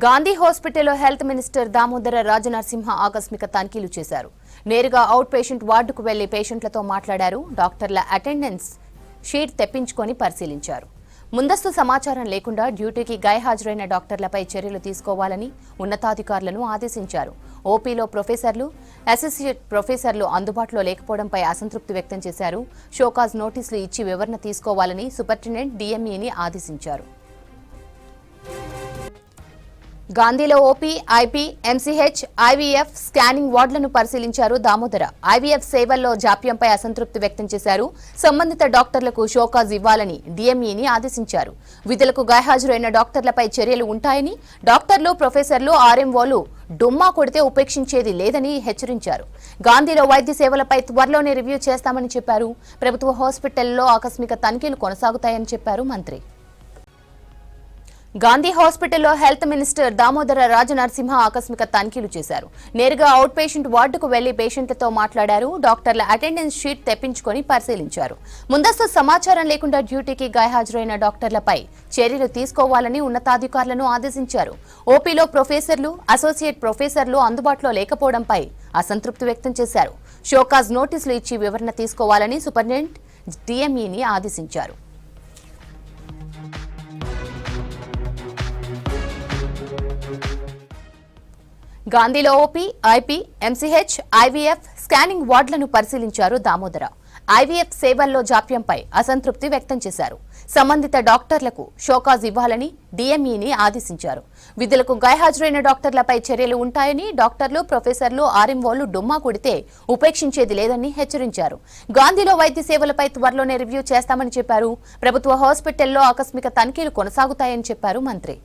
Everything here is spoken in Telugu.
గాంధీ హాస్పిటల్లో హెల్త్ మినిస్టర్ దామోదర రాజనరసింహ ఆకస్మిక తనిఖీలు చేశారు. నేరుగా అవుట్ పేషెంట్ వార్డుకు వెళ్లి పేషెంట్లతో మాట్లాడారు. డాక్టర్ల అటెండెన్స్ షీట్ తెప్పించుకొని పరిశీలించారు. ముందస్తు సమాచారం లేకుండా డ్యూటీకి గైహాజరైన డాక్టర్లపై చర్యలు తీసుకోవాలని ఉన్నతాధికారులను ఆదేశించారు. ఓపీలో ప్రొఫెసర్లు, అసోసియేట్ ప్రొఫెసర్లు అందుబాటులో లేకపోవడంపై అసంతృప్తి వ్యక్తం చేశారు. షోకాజ్ నోటీసులు ఇచ్చి వివరణ తీసుకోవాలని సూపరింటెండెంట్ డిఎంఈని ఆదేశించారు. గాంధీలో OP, IP, MCH, IVF scanning వార్డులను పరిశీలించారు దామోదర. ఐవీఎఫ్ సేవల్లో జాప్యంపై అసంతృప్తి వ్యక్తం చేశారు. సంబంధిత డాక్టర్లకు షోకాజ్ ఇవ్వాలని డిఎంఈని ఆదేశించారు. విధులకు గైహాజరైన డాక్టర్లపై చర్యలు ఉంటాయని, డాక్టర్లు, ప్రొఫెసర్లు, ఆర్ఎంఓలు డుమ్మా కొడితే ఉపేక్షించేది లేదని హెచ్చరించారు. గాంధీలో వైద్య సేవలపై త్వరలోనే రివ్యూ చేస్తామని చెప్పారు. ప్రభుత్వ హాస్పిటల్లో ఆకస్మిక తనిఖీలు కొనసాగుతాయని చెప్పారు మంత్రి. గాంధీ హాస్పిటల్లో హెల్త్ మినిస్టర్ దామోదర రాజనరసింహ ఆకస్మిక తనిఖీలు చేశారు. నేరుగా అవుట్ పేషెంట్ వార్డుకు వెళ్లి పేషెంట్లతో మాట్లాడారు. డాక్టర్ల అటెండెన్స్ షీట్ తెప్పించుకొని పరిశీలించారు. ముందస్తు సమాచారం లేకుండా డ్యూటీకి గైహాజరైన డాక్టర్లపై చర్యలు తీసుకోవాలని ఉన్నతాధికారులను ఆదేశించారు. ఓపీలో ప్రొఫెసర్లు, అసోసియేట్ ప్రొఫెసర్లు అందుబాటులో లేకపోవడంపై అసంతృప్తి వ్యక్తం చేశారు. షోకాజ్ నోటీసులు ఇచ్చి వివరణ తీసుకోవాలని సూపరింటెండెంట్ డిఎంఈని ఆదేశించారు. గాంధీలో OP, IP, MCH, IVF scanning వార్డులను పరిశీలించారు దామోదర. ఐవీఎఫ్ సేవల్లో జాప్యంపై అసంతృప్తి వ్యక్తం చేశారు. సంబంధిత డాక్టర్లకు షోకాజ్ ఇవ్వాలని డిఎంఈని ఆదేశించారు. విధులకు గైహాజరైన డాక్టర్లపై చర్యలు ఉంటాయని, డాక్టర్లు, ప్రొఫెసర్లు, ఆర్ఎంఓలు డుమ్మా కొడితే ఉపేక్షించేది లేదని హెచ్చరించారు. గాంధీలో వైద్య సేవలపై త్వరలోనే రివ్యూ చేస్తామని చెప్పారు. ప్రభుత్వ హాస్పిటల్లో ఆకస్మిక తనిఖీలు కొనసాగుతాయని చెప్పారు మంత్రి.